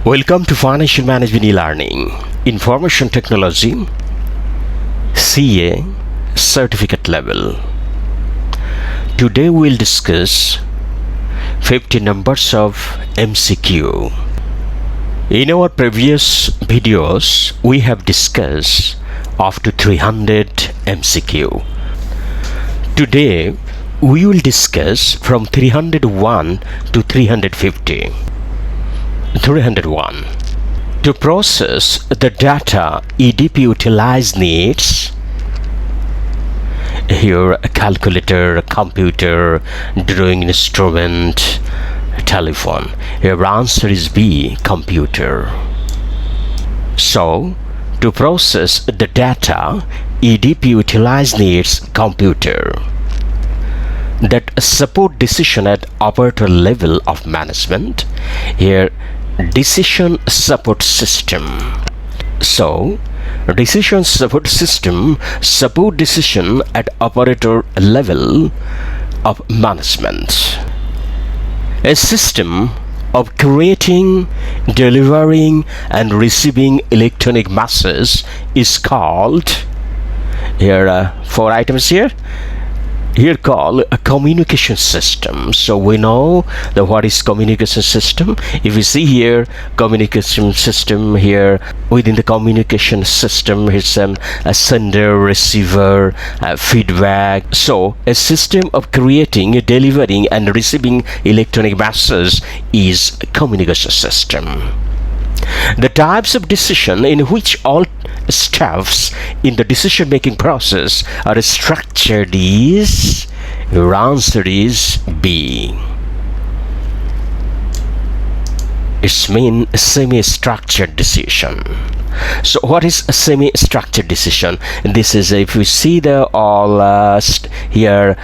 Welcome to Financial Management eLearning, Information Technology, CA Certificate Level. Today we'll discuss 50 numbers of MCQ. In our previous videos, we have discussed up to 300 MCQ. Today, we will discuss from 301 to 350. 301. To process the data EDP utilize needs here a calculator, a computer, drawing instrument, telephone. Here answer is B, computer. So to process the data EDP utilize needs computer that support decision at operator level of management. Here decision support system. So decision support system support decision at operator level of management. A system of creating, delivering and receiving electronic masses is called, here four items here called a communication system. So we know what is communication system. If we see here communication system, here within the communication system is a sender, receiver, feedback. So a system of creating, delivering and receiving electronic masses is a communication system. The types of decision in which all steps in the decision making process are structured is, your answer is B. It's mean semi-structured decision. So what is a semi-structured decision? This is, if we see the all here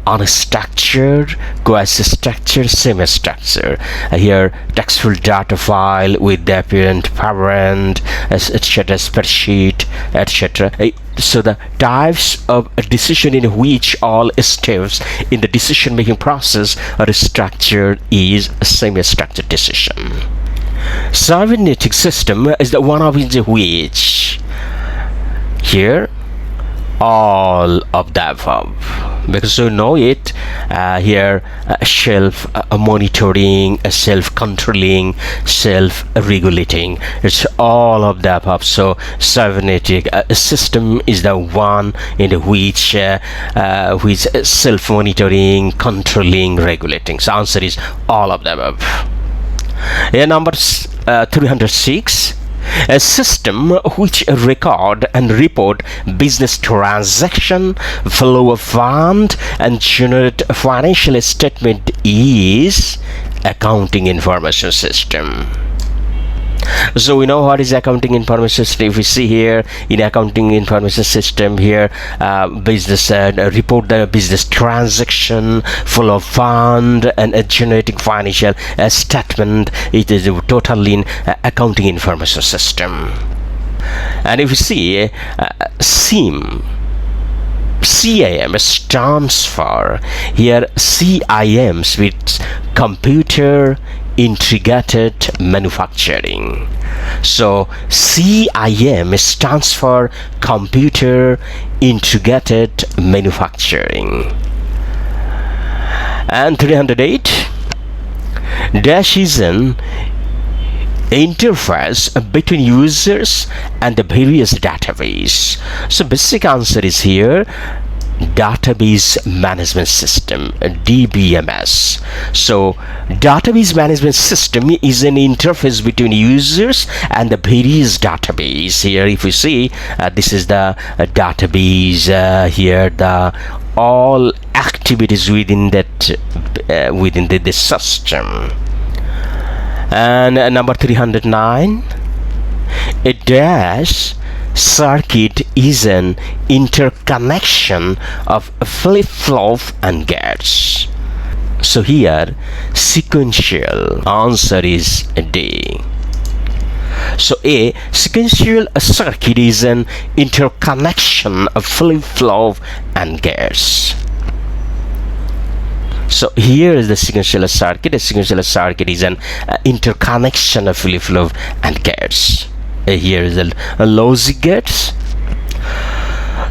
unstructured, quasi-structured, semi-structured. Here textual data file with the apparent parent, etc., spreadsheet, etc. So the types of a decision in which all steps in the decision making process are structured is a semi-structured decision. Cybernetic system is the one of which here all of the above, because you know it here self monitoring, self controlling, self regulating, it's all of the above. So cybernetic system is the one in which self monitoring, controlling, regulating. So answer is all of the above. Here number 306. A system which record and report business transaction, flow of fund and generate financial statement is accounting information system. So we know what is accounting information system. If we see here in accounting information system here, business report the business transaction, flow of fund and generating financial statement. It is totally in accounting information system. And if we see CIM stands for here CIMs with computer integrated manufacturing. So CIM stands for computer integrated manufacturing. And 308, dash is an interface between users and the various database. So basic answer is here database management system, DBMS. So database management system is an interface between users and the various database. Here if you see this is the database, here the all activities within that within the system. And number 309, a dash circuit is an interconnection of flip-flop and gates. So here sequential, answer is D. So a sequential circuit is an interconnection of flip-flop and gates. So here is the sequential circuit. A sequential circuit is an interconnection of flip-flop and gates. Here is a logic gates.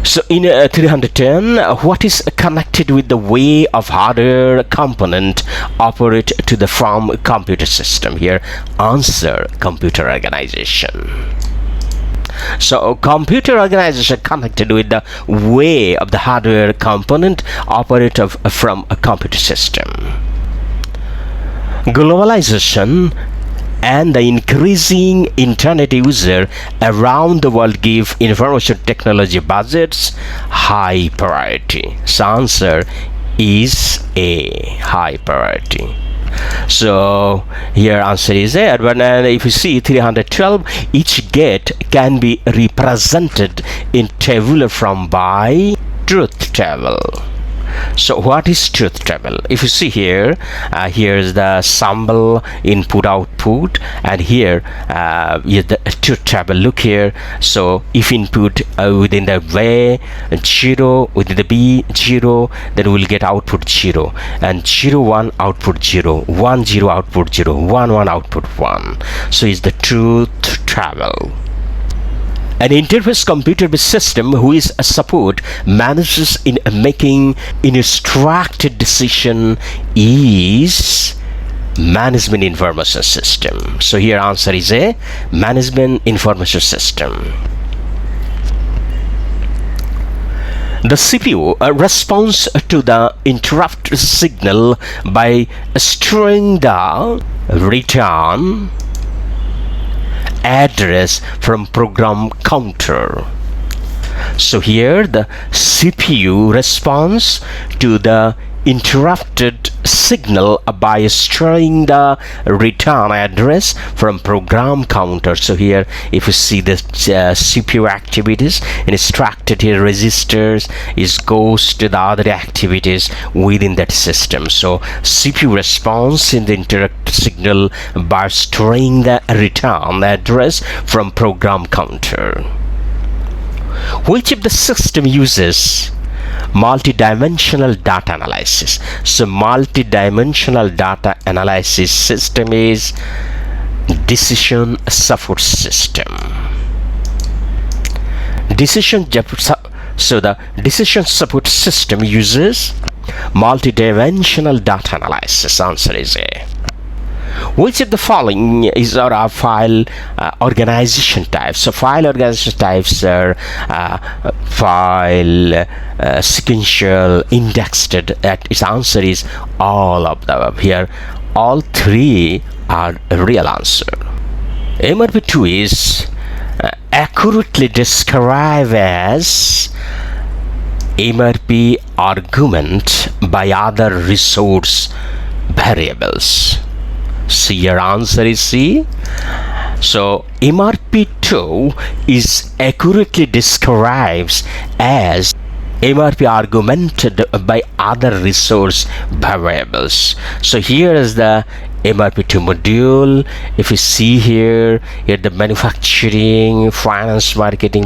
So in 310, what is connected with the way of hardware component operate to the from computer system? Here, answer, computer organization. So computer organization connected with the way of the hardware component operate from a computer system. Globalization and the increasing internet user around the world give information technology budgets high priority. So answer is A, high priority. So here answer is A. And if you see 312, each gate can be represented in tabular form by truth table. So what is truth table? If you see here, here's the symbol input output, and here is the truth table. Look here. So if input within the A 0, within the B 0, then we'll get output 0, and 0 1 output 0, 1 0 output 0, 1 1 output 1. So is the truth table. An interface computer-based system who is a support manages in making instructed decision is management information system. So here answer is A, management information system. The CPU responds to the interrupt signal by storing the return address from program counter. So here the CPU responds to the interrupted signal by storing the return address from program counter. So here if you see the CPU activities instructed here registers is goes to the other activities within that system. So CPU responds in the interrupt signal by storing the return address from program counter. Which of the system uses multi-dimensional data analysis? So multi-dimensional data analysis system is decision support system. So the decision support system uses multi-dimensional data analysis. Answer is A. Which of the following is our file organization types? So file organization types are file, sequential, indexed. That its answer is all of them. Here all three are a real answer. MRP2 is accurately described as MRP argument by other resource variables. So your answer is C. So MRP2 is accurately described as MRP augmented by other resource variables. So here is the MRP2 module. If you see here the manufacturing, finance, marketing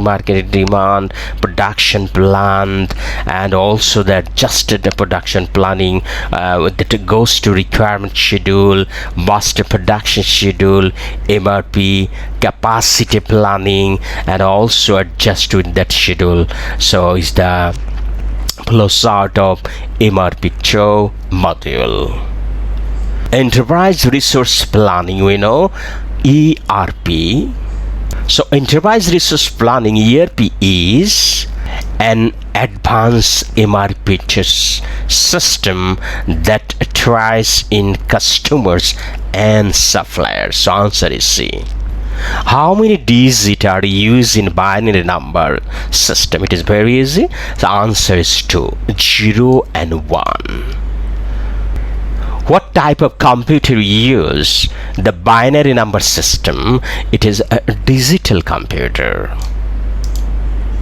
demand, production plan, and also the adjusted production planning that goes to requirement schedule, master production schedule, MRP capacity planning, and also adjust to that schedule. So is the flow chart of MRP2 module. Enterprise resource planning, we know ERP. So enterprise resource planning, ERP, is an advanced MRP system that tries in customers and suppliers. So answer is C. How many digits are used in binary number system? It is very easy. The answer is 2, 0 and 1. What type of computer use the binary number system? It is a digital computer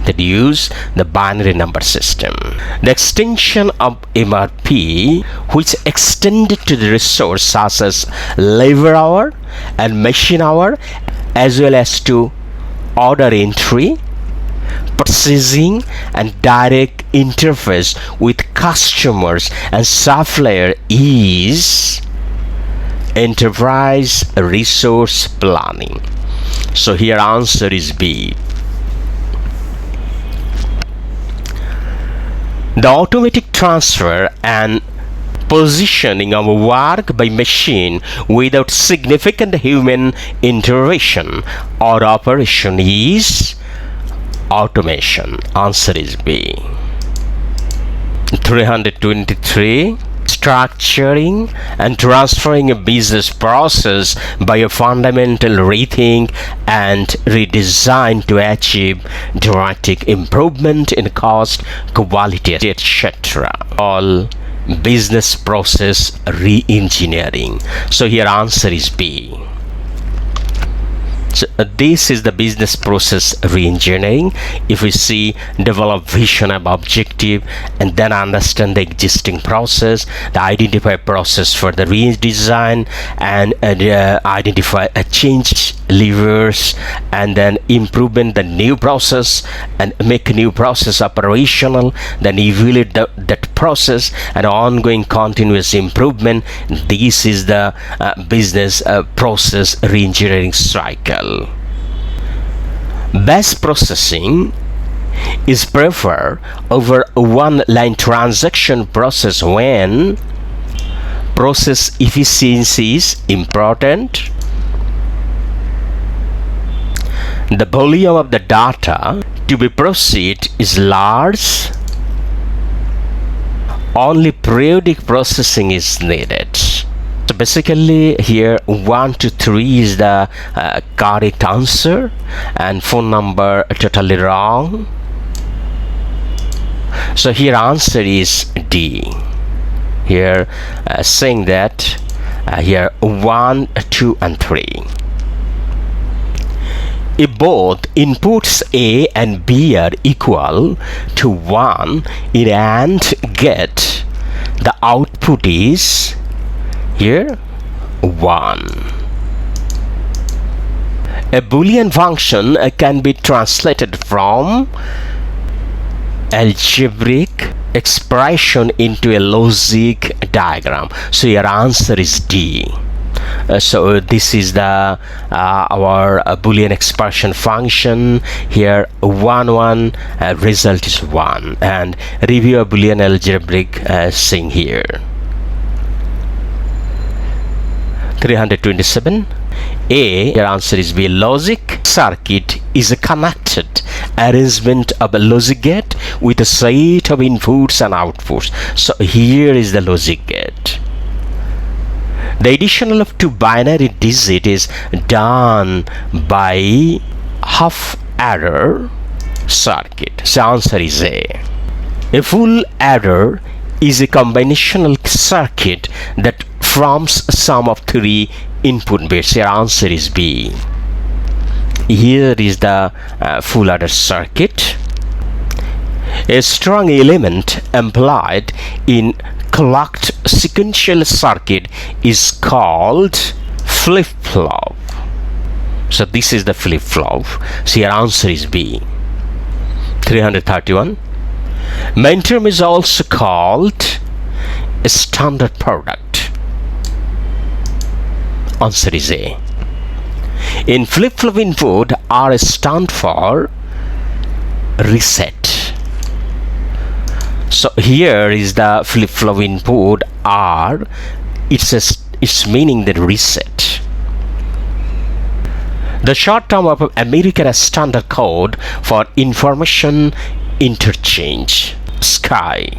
that use the binary number system. The extension of MRP, which extended to the resource such as labor hour and machine hour, as well as to order entry, purchasing, and direct interface with customers and supplier is enterprise resource planning. So here answer is B. The automatic transfer and positioning of work by machine without significant human intervention or operation is automation. Answer is B. 323. Structuring and transferring a business process by a fundamental rethink and redesign to achieve dramatic improvement in cost, quality, etc. All business process re-engineering. So here answer is B. So this is the business process re-engineering. If we see, develop vision of objective and then understand the existing process, the identify process for the redesign and identify a change levers and then improvement the new process and make a new process operational, then evaluate that process and ongoing continuous improvement. This is the business process re-engineering cycle. Batch processing is preferred over one line transaction process when process efficiency is important, the volume of the data to be processed is large, only periodic processing is needed. So basically here 1 to 3 is the correct answer and phone number totally wrong. So here answer is D. Here saying that here 1, 2 and 3. If both inputs A and B are equal to 1 in AND get, the output is here 1. A Boolean function can be translated from algebraic expression into a logic diagram. So your answer is D. So this is the our Boolean expression function. Here 1 1 result is 1 and review a Boolean algebraic thing here. 327. A, your answer is B. Logic circuit is a connected arrangement of a logic gate with a set of inputs and outputs. So here is the logic gate. The addition of two binary digits is done by half adder circuit. So answer is A. A full adder is a combinational circuit that forms a sum of 3 input bits. Your answer is B. Here is the full adder circuit. A strong element employed in clocked sequential circuit is called flip-flop. So this is the flip-flop. So your answer is B. 331. Main term is also called a standard product. Answer is A. In flip-flop input, R stand for reset. So here is the flip-flop input R. It's meaning the reset. The short term of American Standard Code for Information Interchange, SKY.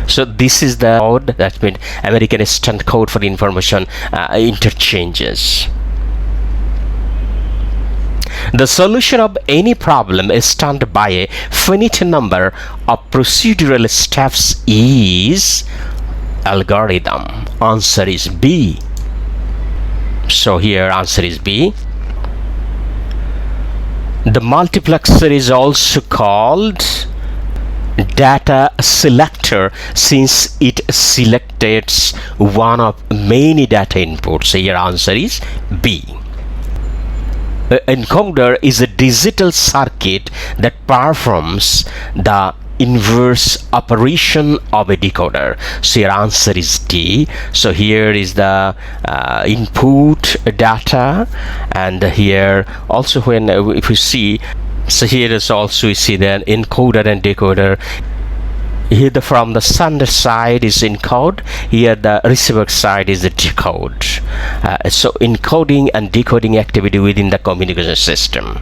So this is the code that means American Standard Code for Information Interchanges. The solution of any problem is done by a finite number of procedural steps is algorithm. Answer is B. So here answer is B. The multiplexer is also called data selector since it selects one of many data inputs. So your answer is B. Encoder is a digital circuit that performs the inverse operation of a decoder? So your answer is D. So here is the input data, and here also when if you see, so here is also you see the encoder and decoder. Here from the sender side is encode, here the receiver side is the decode. So encoding and decoding activity within the communication system.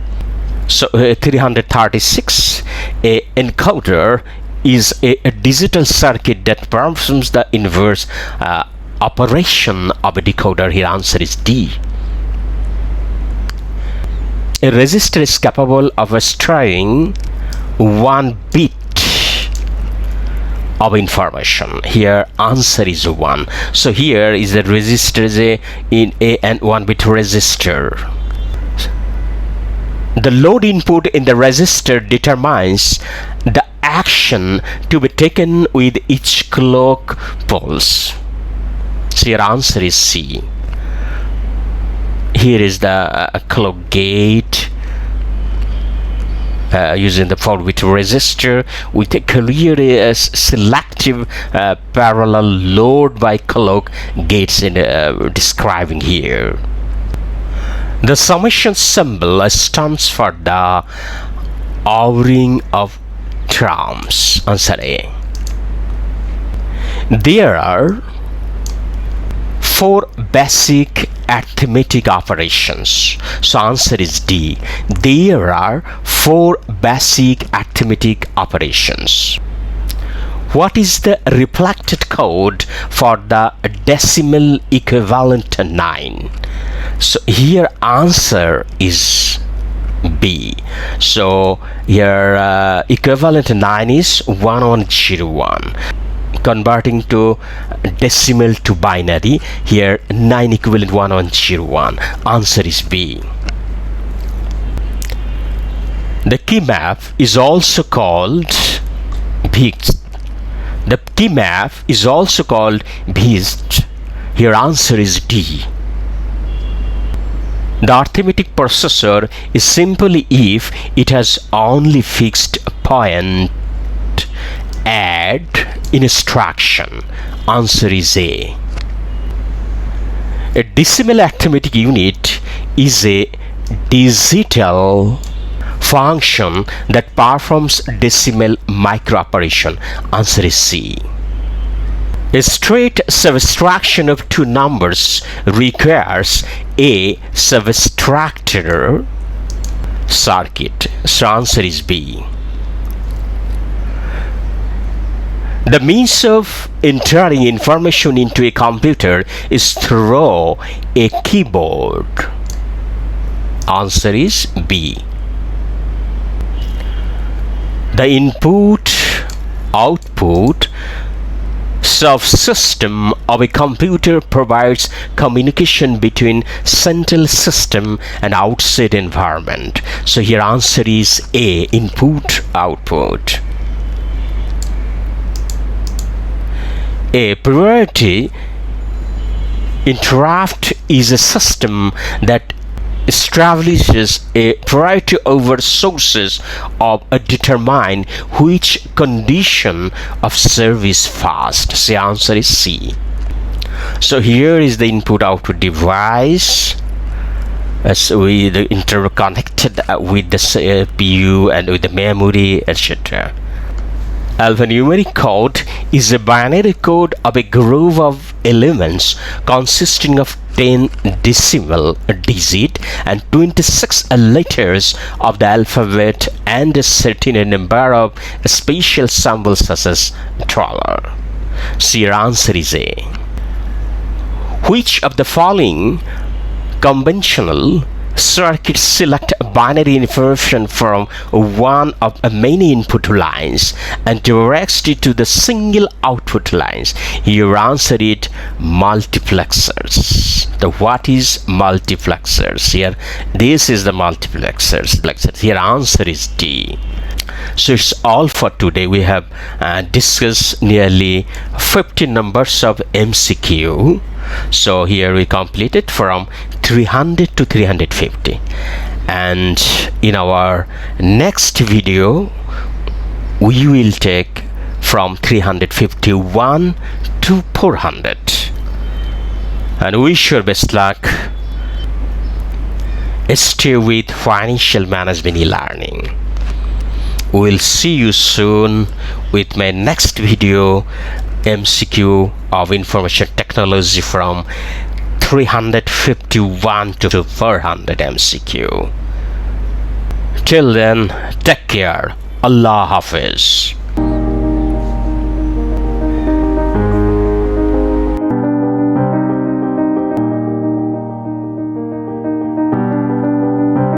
So 336, a encoder is a digital circuit that performs the inverse operation of a decoder. Here answer is D. A register is capable of storing 1 bit of information. Here answer is 1. So here is the register is in a and 1 bit register. The load input in the register determines the action to be taken with each clock pulse. So your answer is C. Here is the clock gate using the 4-bit register with a clear selective parallel load by clock gates in describing here. The summation symbol stands for the ordering of terms. Answer A. There are 4 basic arithmetic operations. So answer is D. There are 4 basic arithmetic operations. What is the reflected code for the decimal equivalent to 9? So here answer is B. So here equivalent to 9 is 1101. Converting to decimal to binary, here 9 equivalent 1101. Answer is B. The key map is also called BIGT. The key map is also called BIGT. Here answer is D. The arithmetic processor is simply if it has only fixed point add instruction. Answer is A. A decimal arithmetic unit is a digital function that performs decimal micro-operation. Answer is C. A straight subtraction of 2 numbers requires a subtractor circuit. So answer is B. The means of entering information into a computer is through a keyboard. Answer is B. The input-output subsystem of a computer provides communication between central system and outside environment. So here answer is A, input-output. A priority interrupt is a system that establishes a priority over sources of a determine which condition of service fast. So the answer is C. So here is the input-output device. So we interconnected with the CPU and with the memory, etc. Alphanumeric code is a binary code of a group of elements consisting of 10 decimal digit and 26 letters of the alphabet and a certain number of special symbols such as $. So your answer is A. Which of the following conventional circuits select binary information from one of many input lines and directs it to the single output lines? Your answer is multiplexers. The what is multiplexers? Here this is the multiplexers. Here answer is D. So it's all for today. We have discussed nearly 50 numbers of MCQ. So here we completed from 300 to 350, and in our next video we will take from 351 to 400. And wish you best luck. Stay with Financial Management eLearning. We'll see you soon with my next video, MCQ of Information Technology from 351 to 400 MCQ. Till then, take care. Allah Hafiz.